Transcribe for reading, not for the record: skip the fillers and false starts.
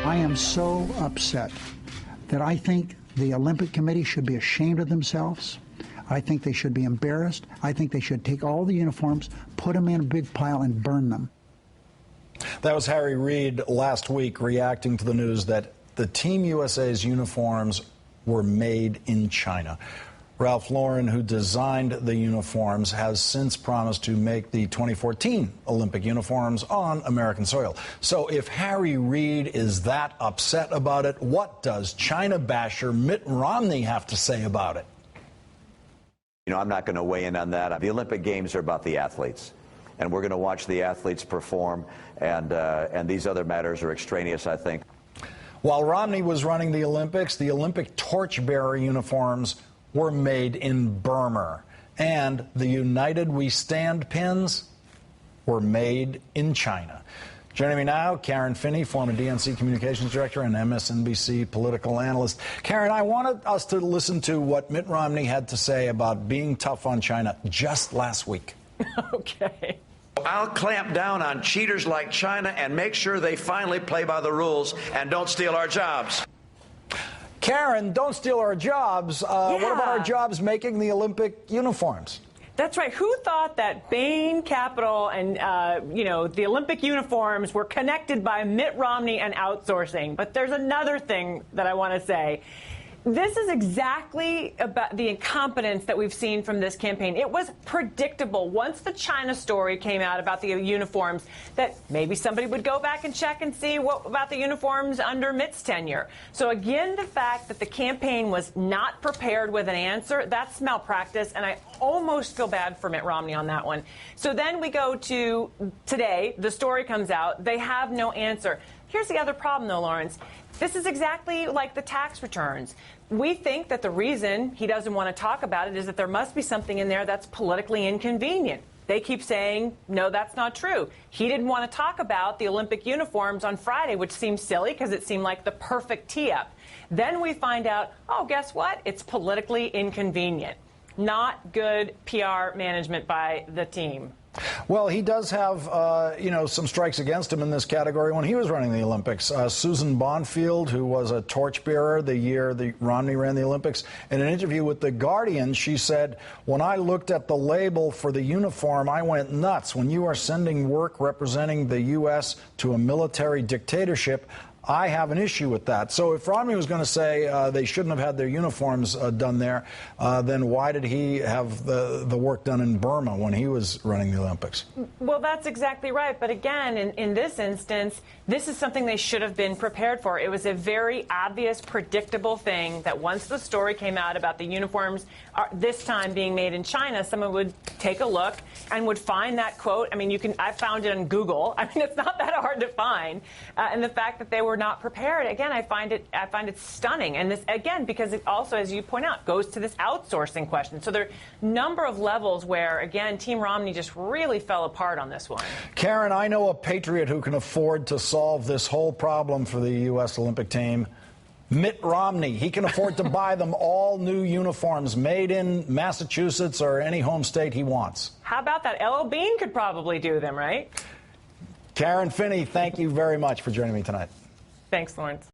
I am so upset that I think the Olympic Committee should be ashamed of themselves. I think they should be embarrassed. I think they should take all the uniforms, put them in a big pile, and burn them. That was Harry Reid last week reacting to the news that the Team USA's uniforms were made in China. Ralph Lauren, who designed the uniforms, has since promised to make the 2014 Olympic uniforms on American soil. So if Harry Reid is that upset about it, what does China basher Mitt Romney have to say about it? You know, I'm not going to weigh in on that. The Olympic Games are about the athletes, and we're going to watch the athletes perform, and these other matters are extraneous, I think. While Romney was running the Olympics, the Olympic torchbearer uniforms were made in Burma, and the United We Stand pins were made in China. Joining me now, Karen Finney, former DNC Communications Director and MSNBC political analyst. Karen, I wanted us to listen to what Mitt Romney had to say about being tough on China just last week. Okay. I'll clamp down on cheaters like China and make sure they finally play by the rules and don't steal our jobs. Karen, don't steal our jobs. What about our jobs making the Olympic uniforms? That's right. Who thought that Bain Capital and, the Olympic uniforms were connected by Mitt Romney and outsourcing? But there's another thing that I want to say. This is exactly about the incompetence that we've seen from this campaign. It was predictable once the China story came out about the uniforms that maybe somebody would go back and check and see what about the uniforms under Mitt's tenure. So again, the fact that the campaign was not prepared with an answer, that's malpractice, and I almost feel bad for Mitt Romney on that one. So then we go to today, the story comes out, they have no answer. Here's the other problem, though, Lawrence. This is exactly like the tax returns. We think that the reason he doesn't want to talk about it is that there must be something in there that's politically inconvenient. They keep saying, no, that's not true. He didn't want to talk about the Olympic uniforms on Friday, which seems silly because it seemed like the perfect tee-up. Then we find out, oh, guess what? It's politically inconvenient. Not good PR management by the team. Well, he does have, some strikes against him in this category when he was running the Olympics. Susan Bonfield, who was a torchbearer the year Romney ran the Olympics, in an interview with The Guardian, she said, when I looked at the label for the uniform, I went nuts. When you are sending work representing the U.S. to a military dictatorship, I have an issue with that. So if Romney was going to say they shouldn't have had their uniforms done there, then why did he have the work done in Burma when he was running the Olympics? Well, that's exactly right. But again, in this instance, this is something they should have been prepared for. It was a very obvious, predictable thing that once the story came out about the uniforms this time being made in China, someone would take a look and would find that quote. I mean, I found it on Google. I mean, it's not that hard to find. And the fact that they were not prepared, again, I find it stunning. And this, again, because it also, as you point out, goes to this outsourcing question. So there are a number of levels where, again, Team Romney just really fell apart on this one. Karen, I know a patriot who can afford to solve this whole problem for the U.S. Olympic team. Mitt Romney. He can afford to buy them all new uniforms made in Massachusetts or any home state he wants. How about that? L.L. Bean could probably do them, right? Karen Finney, thank you very much for joining me tonight. Thanks, Lawrence.